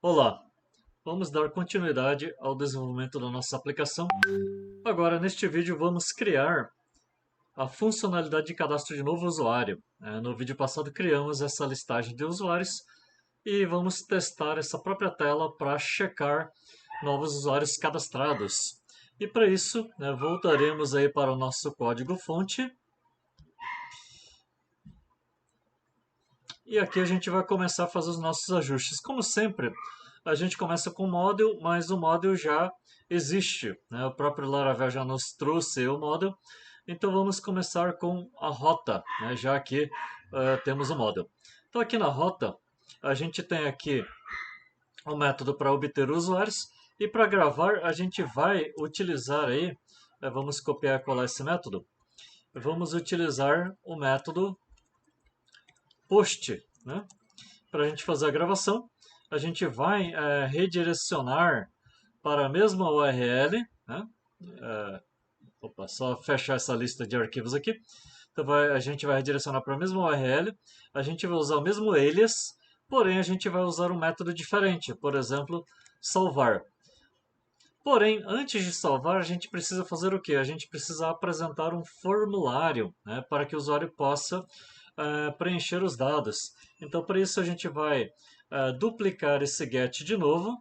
Olá, vamos dar continuidade ao desenvolvimento da nossa aplicação. Agora, neste vídeo, vamos criar a funcionalidade de cadastro de novo usuário. No vídeo passado, criamos essa listagem de usuários e vamos testar essa própria tela para checar novos usuários cadastrados. E para isso, voltaremos aí para o nosso código-fonte. E aqui a gente vai começar a fazer os nossos ajustes. Como sempre, a gente começa com o model, mas o model já existe, né? O próprio Laravel já nos trouxe o model. Então vamos começar com a rota, né? Já que temos o model. Então aqui na rota, a gente tem aqui o método para obter usuários. E para gravar, a gente vai utilizar aí, vamos copiar e colar esse método. Vamos utilizar o método post, né? Para a gente fazer a gravação, a gente vai redirecionar para a mesma URL, né? Só fechar essa lista de arquivos aqui. Então a gente vai redirecionar para a mesma URL, a gente vai usar o mesmo alias, porém a gente vai usar um método diferente, por exemplo, salvar. Porém, antes de salvar, a gente precisa fazer o quê? A gente precisa apresentar um formulário, né, para que o usuário possa preencher os dados. Então, para isso, a gente vai duplicar esse get de novo,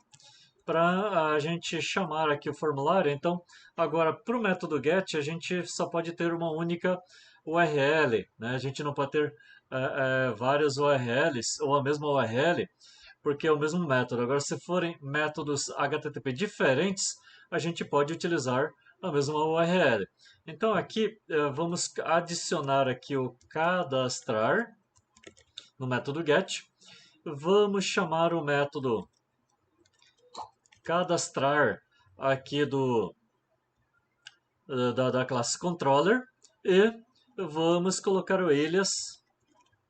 para a gente chamar aqui o formulário. Então, agora, para o método get, a gente só pode ter uma única URL, né? A gente não pode ter várias URLs ou a mesma URL, porque é o mesmo método. Agora, se forem métodos HTTP diferentes, a gente pode utilizar a mesma URL. Então, aqui vamos adicionar aqui o cadastrar no método get. Vamos chamar o método cadastrar aqui da classe controller e vamos colocar o alias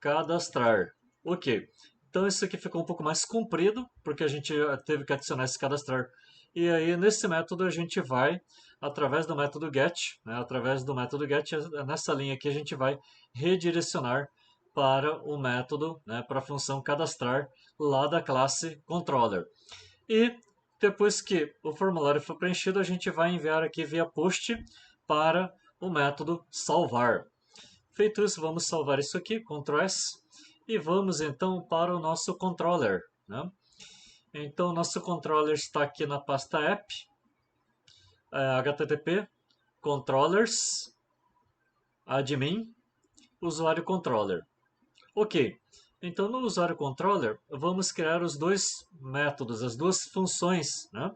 cadastrar. Ok. Então isso aqui ficou um pouco mais comprido, porque a gente teve que adicionar esse cadastrar. E aí nesse método a gente vai, através do método get, né, através do método get, nessa linha aqui a gente vai redirecionar para o método, né, para a função cadastrar lá da classe controller. E depois que o formulário for preenchido, a gente vai enviar aqui via post para o método salvar. Feito isso, vamos salvar isso aqui, Ctrl S, e vamos então para o nosso controller, né? Então, nosso controller está aqui na pasta app, http controllers admin usuário controller. Ok, então no usuário controller vamos criar os dois métodos, as duas funções, né?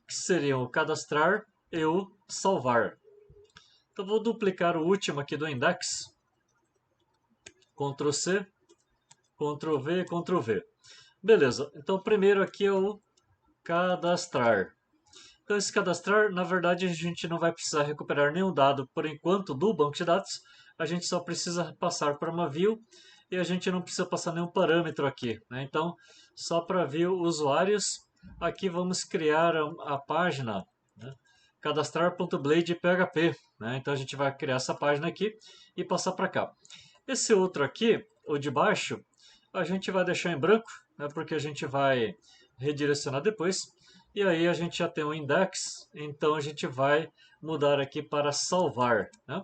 Que seriam o cadastrar e o salvar. Então vou duplicar o último aqui do index, Ctrl C, Ctrl V, Ctrl V. Beleza, então primeiro aqui é o cadastrar. Então esse cadastrar, na verdade, a gente não vai precisar recuperar nenhum dado por enquanto do banco de dados, a gente só precisa passar para uma view e a gente não precisa passar nenhum parâmetro aqui, né? Então, só para view usuários, aqui vamos criar a página, né? cadastrar.blade.php, né? Então a gente vai criar essa página aqui e passar para cá. Esse outro aqui, o de baixo, a gente vai deixar em branco, né? Porque a gente vai redirecionar depois. E aí a gente já tem o index, então a gente vai mudar aqui para salvar, né?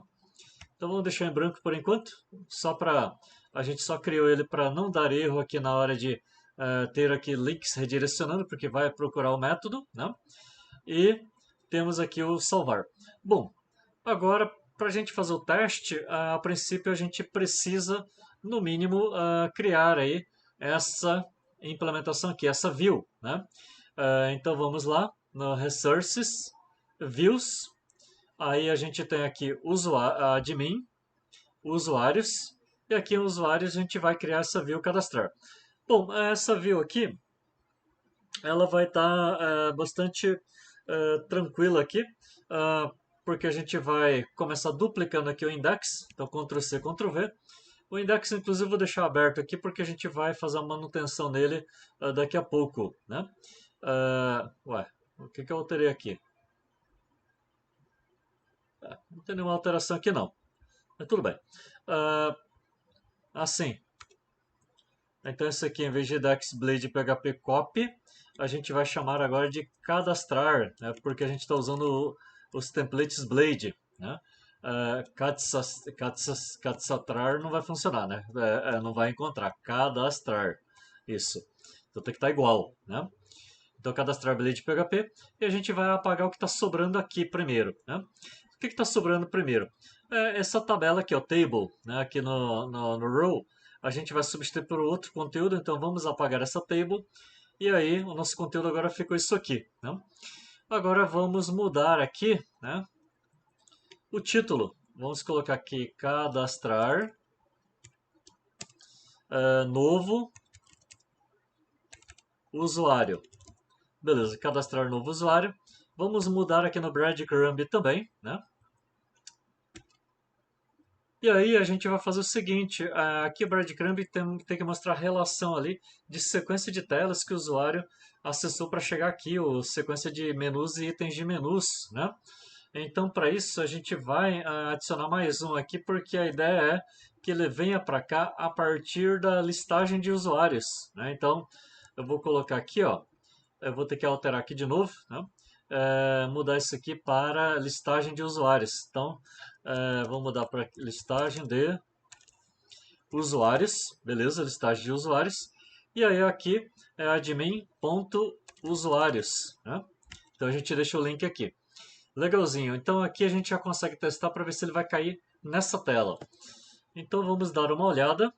Então vamos deixar em branco por enquanto, só para a gente só criou ele para não dar erro aqui na hora de ter aqui links redirecionando, porque vai procurar o método, né? E temos aqui o salvar. Bom, agora para a gente fazer o teste, a princípio a gente precisa, no mínimo, criar aí essa implementação aqui, essa view, né? Então vamos lá, no Resources, Views, aí a gente tem aqui admin, usuários, e aqui em usuários a gente vai criar essa view cadastrar. Bom, essa view aqui, ela vai estar bastante tranquila aqui, porque a gente vai começar duplicando aqui o index, então Ctrl C, Ctrl V. O index, inclusive, vou deixar aberto aqui porque a gente vai fazer a manutenção nele daqui a pouco, né? Ué, o que eu alterei aqui? Não tem nenhuma alteração aqui não, mas tudo bem. Assim, Então esse aqui, em vez de indexBlade PHP copy, a gente vai chamar agora de cadastrar, né? Porque a gente está usando os templates Blade, né? Cadastrar não vai funcionar, né? Não vai encontrar. Cadastrar. Isso. Então tem que estar igual, né? Então cadastrar Blade PHP e a gente vai apagar o que está sobrando aqui primeiro, né? O que está sobrando primeiro? Essa tabela aqui, o table, né? Aqui no row, a gente vai substituir por outro conteúdo, então vamos apagar essa table e aí o nosso conteúdo agora ficou isso aqui, né? Agora vamos mudar aqui, né? O título. Vamos colocar aqui cadastrar novo usuário. Beleza, cadastrar novo usuário. Vamos mudar aqui no breadcrumb também, né? E aí a gente vai fazer o seguinte, aqui o breadcrumb tem que mostrar a relação ali de sequência de telas que o usuário acessou para chegar aqui, ou sequência de menus e itens de menus, né? Então, para isso, a gente vai adicionar mais um aqui, porque a ideia é que ele venha para cá a partir da listagem de usuários, né? Então, eu vou colocar aqui, ó, eu vou ter que alterar aqui de novo, né? Mudar isso aqui para listagem de usuários. Então, vou mudar para listagem de usuários, beleza? Listagem de usuários. E aí aqui é admin.usuários, né? Então a gente deixa o link aqui. Legalzinho. Então aqui a gente já consegue testar para ver se ele vai cair nessa tela. Então vamos dar uma olhada.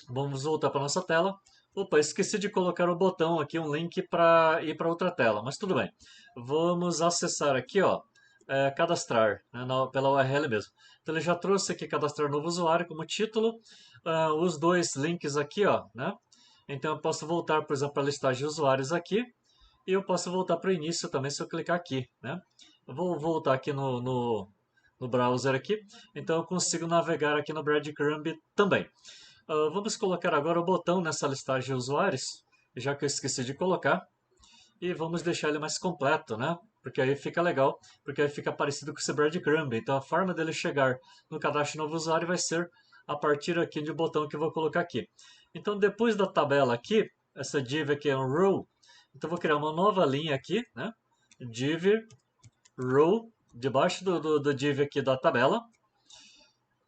Vamos voltar para nossa tela. Opa, esqueci de colocar o botão aqui, um link para ir para outra tela, mas tudo bem. Vamos acessar aqui, ó, cadastrar, né, pela URL mesmo. Então ele já trouxe aqui cadastrar novo usuário como título, os dois links aqui, ó, né? Então eu posso voltar, por exemplo, para a listagem de usuários aqui, e eu posso voltar para o início também se eu clicar aqui, né? Eu vou voltar aqui no browser aqui, então eu consigo navegar aqui no breadcrumb também. Vamos colocar agora o botão nessa listagem de usuários, já que eu esqueci de colocar, e vamos deixar ele mais completo, né? Porque aí fica legal, porque aí fica parecido com esse breadcrumb. Então a forma dele chegar no cadastro de novo usuário vai ser a partir aqui de botão que eu vou colocar aqui. Então depois da tabela aqui, essa div aqui é um row, então eu vou criar uma nova linha aqui, né? Div row, debaixo do div aqui da tabela.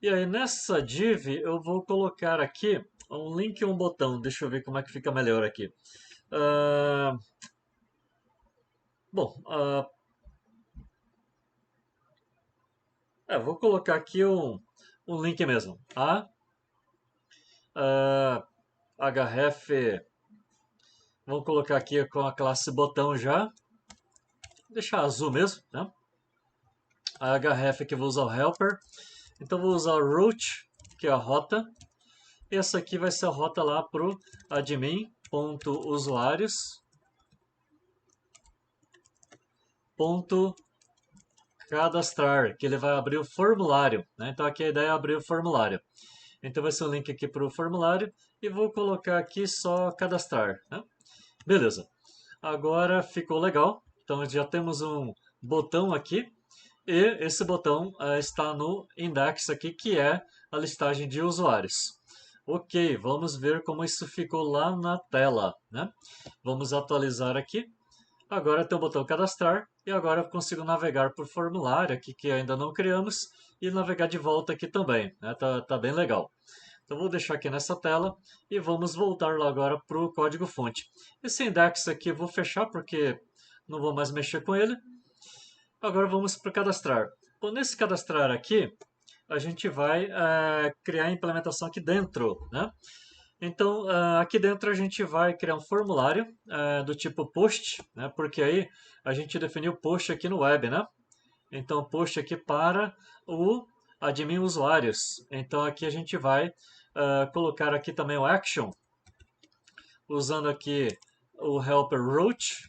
E aí nessa div eu vou colocar aqui um link e um botão. Deixa eu ver como é que fica melhor aqui. Bom, vou colocar aqui um link mesmo. href. Vamos colocar aqui com a classe botão já. Vou deixar azul mesmo, né? A href aqui eu vou usar o helper. Então vou usar o route, que é a rota. E essa aqui vai ser a rota lá para o admin.usuários.cadastrar, que ele vai abrir o formulário, né? Então aqui a ideia é abrir o formulário. Então vai ser um link aqui para o formulário e vou colocar aqui só cadastrar, né? Beleza. Agora ficou legal. Então já temos um botão aqui e esse botão está no index aqui, que é a listagem de usuários. Ok, vamos ver como isso ficou lá na tela, né? Vamos atualizar aqui. Agora tem o botão cadastrar e agora eu consigo navegar por formulário aqui que ainda não criamos e navegar de volta aqui também, né? Tá bem legal. Então vou deixar aqui nessa tela e vamos voltar lá agora para o código fonte. Esse index aqui eu vou fechar porque não vou mais mexer com ele. Agora vamos para cadastrar. Bom, nesse cadastrar aqui, a gente vai criar a implementação aqui dentro, né? Então, aqui dentro a gente vai criar um formulário do tipo post, né? Porque aí a gente definiu post aqui no web, né? Então, post aqui para o admin usuários. Então, aqui a gente vai colocar aqui também o action, usando aqui o helper route.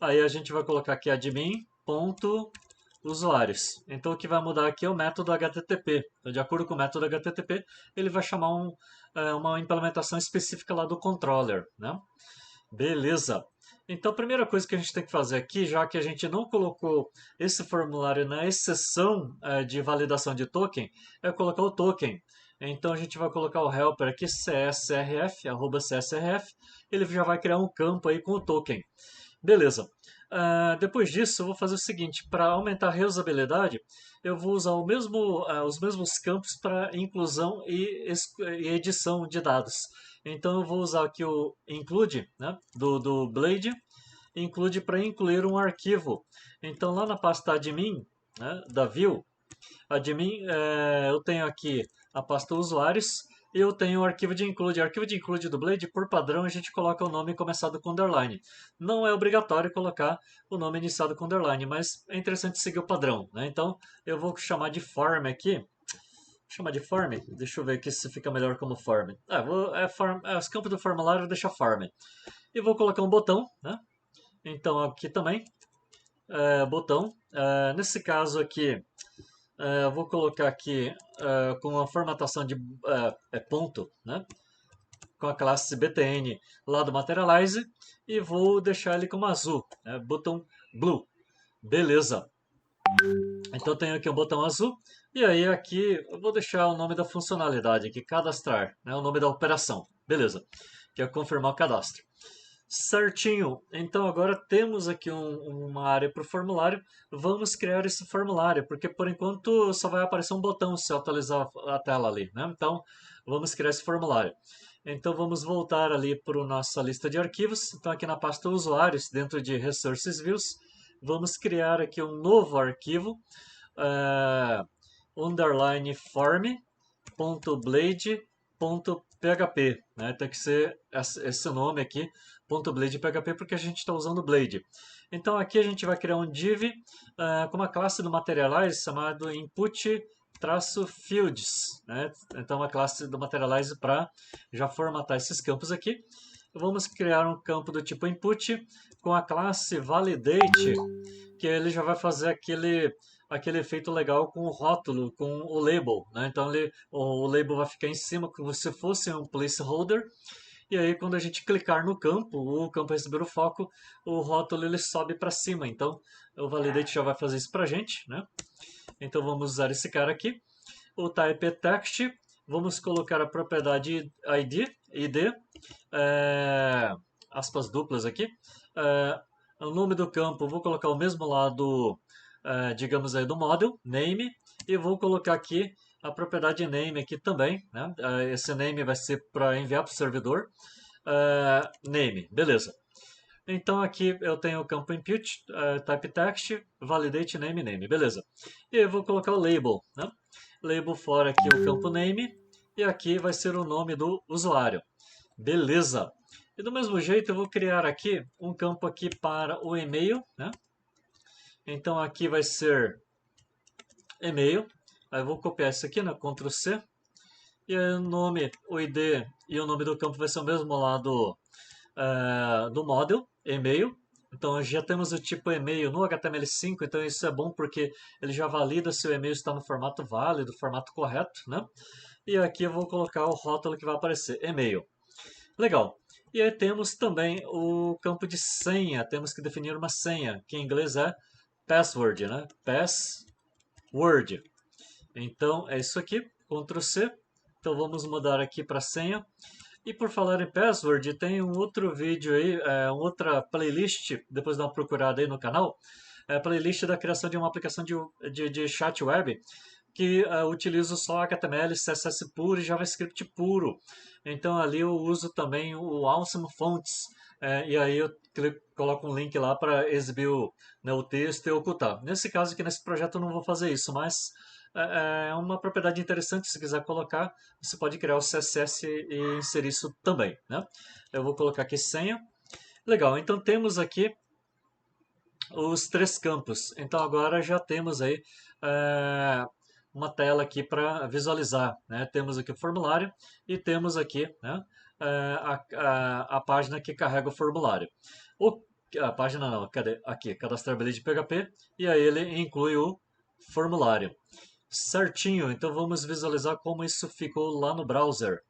Aí a gente vai colocar aqui admin.usuários. Então o que vai mudar aqui é o método HTTP. Então, de acordo com o método HTTP, ele vai chamar uma implementação específica lá do controller, né? Beleza. Então a primeira coisa que a gente tem que fazer aqui, já que a gente não colocou esse formulário na exceção de validação de token, é colocar o token. Então a gente vai colocar o helper aqui, csrf, @csrf, ele já vai criar um campo aí com o token. Beleza. Depois disso, eu vou fazer o seguinte: para aumentar a reusabilidade, eu vou usar os mesmos campos para inclusão e edição de dados. Então, eu vou usar aqui o include, né, do Blade, include para incluir um arquivo. Então, lá na pasta admin, né, da view, admin, eu tenho aqui a pasta usuários e eu tenho o arquivo de include. O arquivo de include do Blade, por padrão, a gente coloca o nome começado com underline. Não é obrigatório colocar o nome iniciado com underline, mas é interessante seguir o padrão, né? Então, eu vou chamar de form aqui. Chamar de form? Deixa eu ver aqui se fica melhor como form. Os campos do formulário deixa form. E vou colocar um botão, né? Então, aqui também, botão. Nesse caso aqui, eu vou colocar aqui com a formatação de ponto, né? Com a classe btn lá do Materialize e vou deixar ele como azul, né? Botão blue. Beleza. Então eu tenho aqui um botão azul e aí aqui eu vou deixar o nome da funcionalidade aqui, cadastrar, né? O nome da operação. Beleza. Que é confirmar o cadastro. Certinho. Então agora temos aqui uma área para o formulário. Vamos criar esse formulário, porque por enquanto só vai aparecer um botão se eu atualizar a tela ali, né? Então vamos criar esse formulário. Então vamos voltar ali para a nossa lista de arquivos. Então aqui na pasta usuários, dentro de Resources Views, vamos criar aqui um novo arquivo, underline form.blade.php, né? Tem que ser esse nome aqui, .blade.php, porque a gente está usando Blade. Então aqui a gente vai criar um div com uma classe do Materialize chamado input-fields, né? Então uma classe do Materialize para já formatar esses campos aqui. Vamos criar um campo do tipo input com a classe validate, que ele já vai fazer aquele efeito legal com o rótulo, com o label, né? Então o label vai ficar em cima como se fosse um placeholder. E aí quando a gente clicar no campo, o campo receber o foco, o rótulo ele sobe para cima. Então o validate já vai fazer isso para a gente, né? Então vamos usar esse cara aqui. O type é text. Vamos colocar a propriedade ID, aspas duplas aqui. O nome do campo, vou colocar o mesmo lá do, digamos aí, do model, name, e vou colocar aqui a propriedade name aqui também, né? Esse name vai ser para enviar para o servidor. Name, beleza. Então aqui eu tenho o campo input, type text, validate name, beleza. E eu vou colocar o label, né? Label fora aqui o campo name, e aqui vai ser o nome do usuário. Beleza. E do mesmo jeito eu vou criar aqui um campo aqui para o e-mail, né? Então aqui vai ser e-mail. Aí eu vou copiar isso aqui, né? Ctrl C. E aí o nome, o ID e o nome do campo vai ser o mesmo lá do model, e-mail. Então já temos o tipo e-mail no HTML5, então isso é bom porque ele já valida se o e-mail está no formato válido, formato correto, né? E aqui eu vou colocar o rótulo que vai aparecer, e-mail. Legal. E aí temos também o campo de senha. Temos que definir uma senha, que em inglês é password, né? Password. Então é isso aqui. Ctrl C. Então vamos mudar aqui para senha. E por falar em password, tem um outro vídeo aí, uma outra playlist, depois dá uma procurada aí no canal, é a playlist da criação de uma aplicação de chat web que utilizo só HTML, CSS puro e JavaScript puro. Então ali eu uso também o Awesome Fonts. E aí eu coloco um link lá para exibir né, o texto e ocultar. Nesse caso aqui, nesse projeto, eu não vou fazer isso, mas é uma propriedade interessante. Se quiser colocar, você pode criar o CSS e inserir isso também, né? Eu vou colocar aqui senha. Legal, então temos aqui os três campos. Então agora já temos aí uma tela aqui para visualizar, né? Temos aqui o formulário e temos aqui, né, a página que carrega o formulário. A página não, cadê? Aqui, cadastrar bilhete de PHP, e aí ele inclui o formulário. Certinho, então vamos visualizar como isso ficou lá no browser.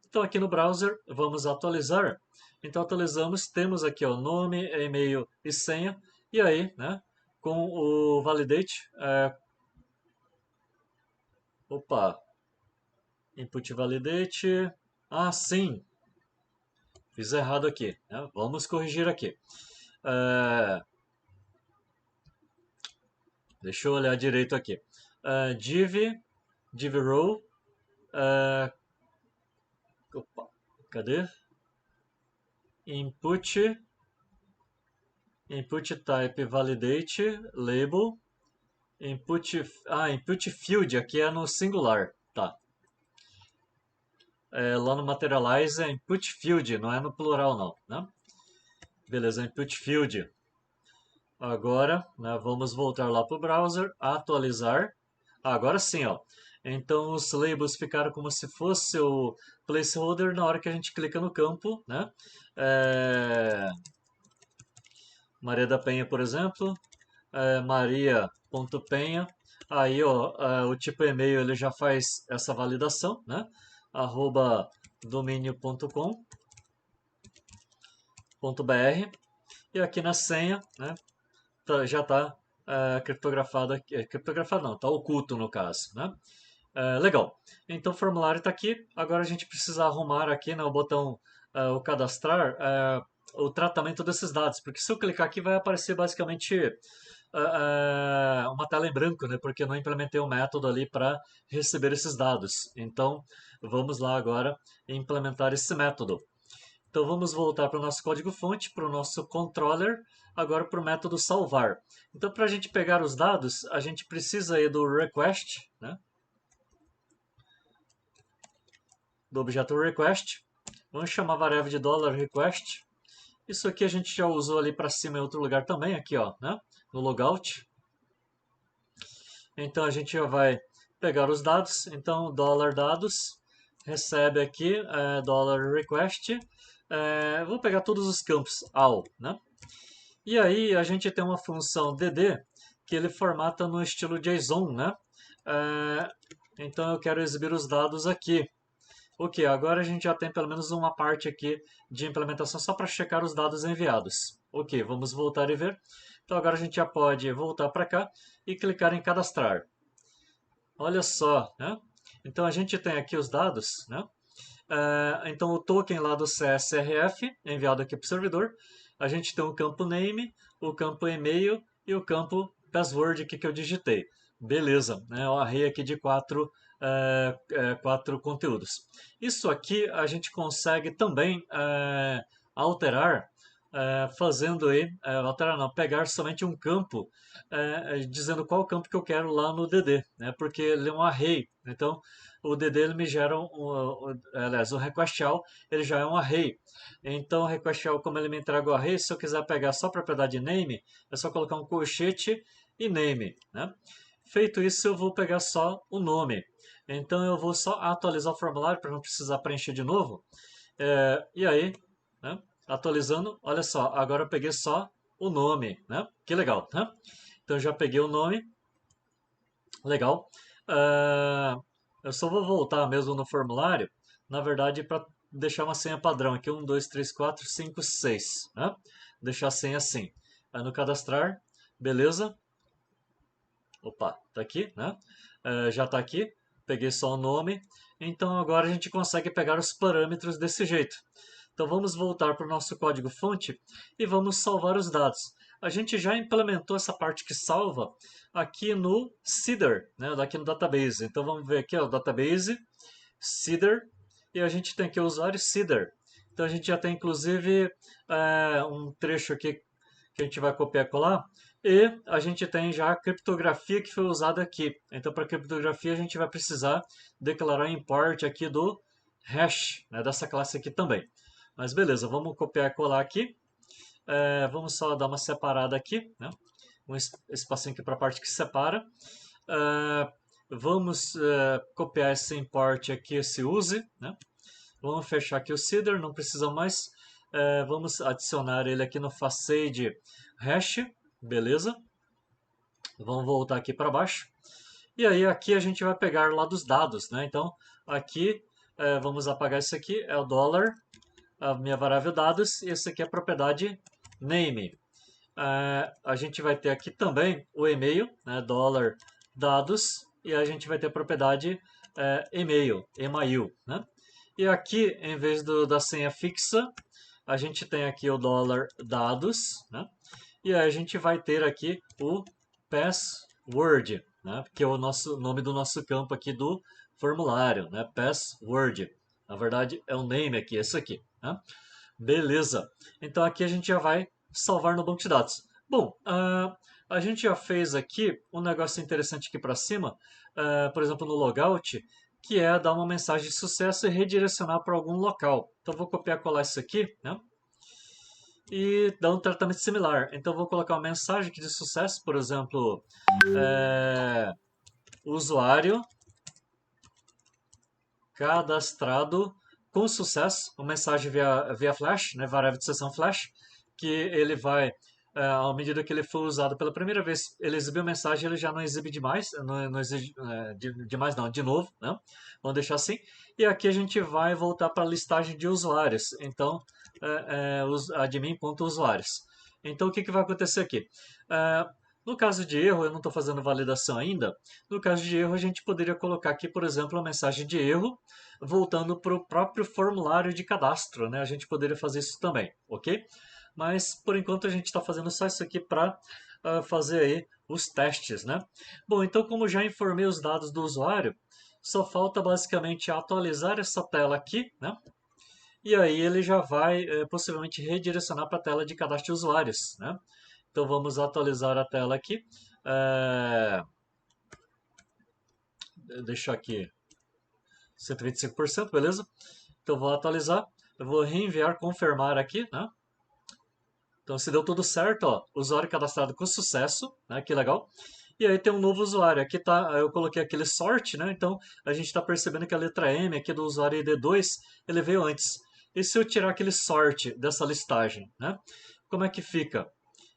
Então aqui no browser, vamos atualizar. Então atualizamos, temos aqui o nome, e-mail e senha, e aí, né, com o validate, opa, input validate. Ah, sim, fiz errado aqui, né? Vamos corrigir aqui. Deixa eu olhar direito aqui. Div row. Opa, cadê? Input type validate label. Input field aqui é no singular, tá? Lá no Materialize é input field, não é no plural não, né? Beleza, input field. Agora, né, vamos voltar lá para o browser, atualizar. Agora sim, ó. Então os labels ficaram como se fosse o placeholder na hora que a gente clica no campo, né? Maria da Penha, por exemplo, maria.penha. Aí, ó, o tipo e-mail ele já faz essa validação, né? @dominio.com.br. E aqui na senha, né? Já está criptografado aqui. Criptografado não, está oculto no caso, né? Legal. Então o formulário está aqui. Agora a gente precisa arrumar aqui no botão o cadastrar o tratamento desses dados, porque se eu clicar aqui vai aparecer basicamente uma tela em branco, né? Porque eu não implementei um método ali para receber esses dados. Então vamos lá agora implementar esse método. Então vamos voltar para o nosso código-fonte, para o nosso controller, agora para o método salvar. Então para a gente pegar os dados, a gente precisa aí do request, né? Do objeto request. Vamos chamar a variável de $request. Isso aqui a gente já usou ali para cima em outro lugar também, aqui ó, né? No logout. Então a gente já vai pegar os dados. Então $dados recebe aqui $request. Vou pegar todos os campos all, né? E aí a gente tem uma função dd que ele formata no estilo JSON, né? Então eu quero exibir os dados aqui. Ok, agora a gente já tem pelo menos uma parte aqui de implementação só para checar os dados enviados. Ok, vamos voltar e ver. Então agora a gente já pode voltar para cá e clicar em cadastrar. Olha só, né? Então a gente tem aqui os dados, né? Então o token lá do CSRF enviado aqui para o servidor. A gente tem o campo name, o campo e-mail e o campo password aqui que eu digitei. Beleza, né? O array aqui de quatro conteúdos. Isso aqui a gente consegue também alterar, fazendo aí, alterar não, pegar somente um campo, dizendo qual campo que eu quero lá no DD, né? Porque ele é um array, então o DD ele me gera aliás, o request all ele já é um array. Então o request all, como ele me entrega o array, se eu quiser pegar só a propriedade name, é só colocar um colchete e name, né? Feito isso, eu vou pegar só o nome. Então eu vou só atualizar o formulário para não precisar preencher de novo. E aí, né? Atualizando, olha só, agora eu peguei só o nome, né? Que legal, né? Então eu já peguei o nome, legal. Eu só vou voltar mesmo no formulário, na verdade, para deixar uma senha padrão aqui, 1, 2, 3, 4, 5, 6, né? Deixar a senha assim. Aí no cadastrar, beleza. Opa, tá aqui, né? Já tá aqui, peguei só o nome. Então agora a gente consegue pegar os parâmetros desse jeito. Então vamos voltar para o nosso código-fonte e vamos salvar os dados. A gente já implementou essa parte que salva aqui no Seeder, né, aqui no database. Então vamos ver aqui, ó, o database, Seeder, e a gente tem aqui o usuário Seeder. Então a gente já tem inclusive um trecho aqui que a gente vai copiar e colar. E a gente tem já a criptografia que foi usada aqui. Então para criptografia a gente vai precisar declarar import aqui do hash, né, dessa classe aqui também. Mas beleza, vamos copiar e colar aqui. Vamos só dar uma separada aqui, né? Um espacinho aqui para a parte que separa. Vamos copiar esse import aqui, esse use, né? Vamos fechar aqui o Seeder, não precisa mais. Vamos adicionar ele aqui no facade hash, beleza? Vamos voltar aqui para baixo. E aí aqui a gente vai pegar lá dos dados, né? Então aqui vamos apagar isso aqui, é o $, a minha variável dados, e esse aqui é a propriedade name. A gente vai ter aqui também o e-mail, né, $dados, e a gente vai ter a propriedade e-mail, né? E aqui, em vez da senha fixa, a gente tem aqui o dólar dados, né? E aí a gente vai ter aqui o password, né? Que é o nome do nosso campo aqui do formulário, né? Password. Na verdade, é o name aqui, esse aqui, né? Beleza. Então aqui a gente já vai salvar no banco de dados. Bom, a gente já fez aqui um negócio interessante aqui para cima, por exemplo, no logout, que é dar uma mensagem de sucesso e redirecionar para algum local. Então vou copiar e colar isso aqui, né? E dar um tratamento similar. Então vou colocar uma mensagem aqui de sucesso, por exemplo, usuário cadastrado com sucesso, uma mensagem via Flash, né, variável de sessão Flash, que ele vai, à medida que ele for usado pela primeira vez, ele exibiu a mensagem, ele já não exibe demais, não exige demais não, de novo, né? Vamos deixar assim. E aqui a gente vai voltar para a listagem de usuários, então, admin.usuários. Então, o que vai acontecer aqui? No caso de erro, eu não estou fazendo validação ainda. No caso de erro, a gente poderia colocar aqui, por exemplo, uma mensagem de erro voltando para o próprio formulário de cadastro, né? A gente poderia fazer isso também, ok? Mas por enquanto a gente está fazendo só isso aqui para fazer aí os testes, né? Bom, então como já informei os dados do usuário, só falta basicamente atualizar essa tela aqui, né? E aí ele já vai possivelmente redirecionar para a tela de cadastro de usuários, né? Então vamos atualizar a tela aqui. Deixar aqui 125%, beleza? Então vou atualizar. Eu vou reenviar, confirmar aqui, né? Então se deu tudo certo, ó, usuário cadastrado com sucesso, né? Que legal. E aí tem um novo usuário. Aqui tá, eu coloquei aquele sort, né? Então a gente está percebendo que a letra M aqui do usuário ID2, ele veio antes. E se eu tirar aquele sort dessa listagem, né? Como é que fica?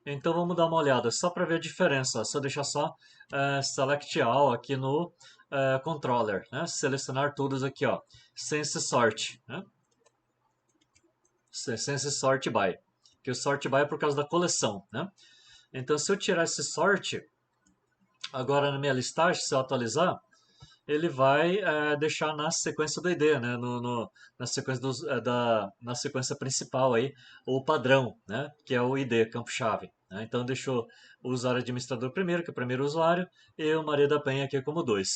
Então vamos dar uma olhada, só para ver a diferença. Se eu deixar só Select All aqui no Controller, né? Selecionar todos aqui, ó, sem esse sort, né? Sem esse sort by. Que o sort by é por causa da coleção, né? Então se eu tirar esse sort, agora na minha listagem, se eu atualizar, ele vai deixar na sequência do ID, né? Na sequência na sequência principal aí, o padrão, né? Que é o ID, campo-chave. Né? Então deixou o usuário administrador primeiro, que é o primeiro usuário, e o Maria da Penha aqui como 2.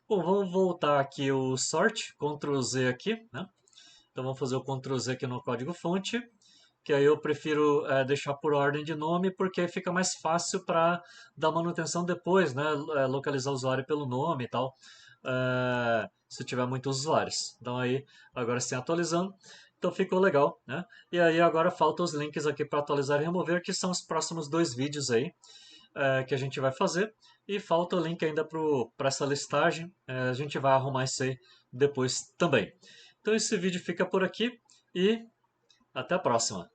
Bom, vamos voltar aqui o sort, Ctrl Z aqui, né? Então vamos fazer o Ctrl Z aqui no código-fonte, que aí eu prefiro deixar por ordem de nome, porque aí fica mais fácil para dar manutenção depois, né? Localizar o usuário pelo nome e tal, se tiver muitos usuários. Então aí, agora sim atualizando, então ficou legal, né? E aí agora faltam os links aqui para atualizar e remover, que são os próximos 2 vídeos aí que a gente vai fazer. E falta o link ainda para essa listagem, a gente vai arrumar isso aí depois também. Então esse vídeo fica por aqui e até a próxima.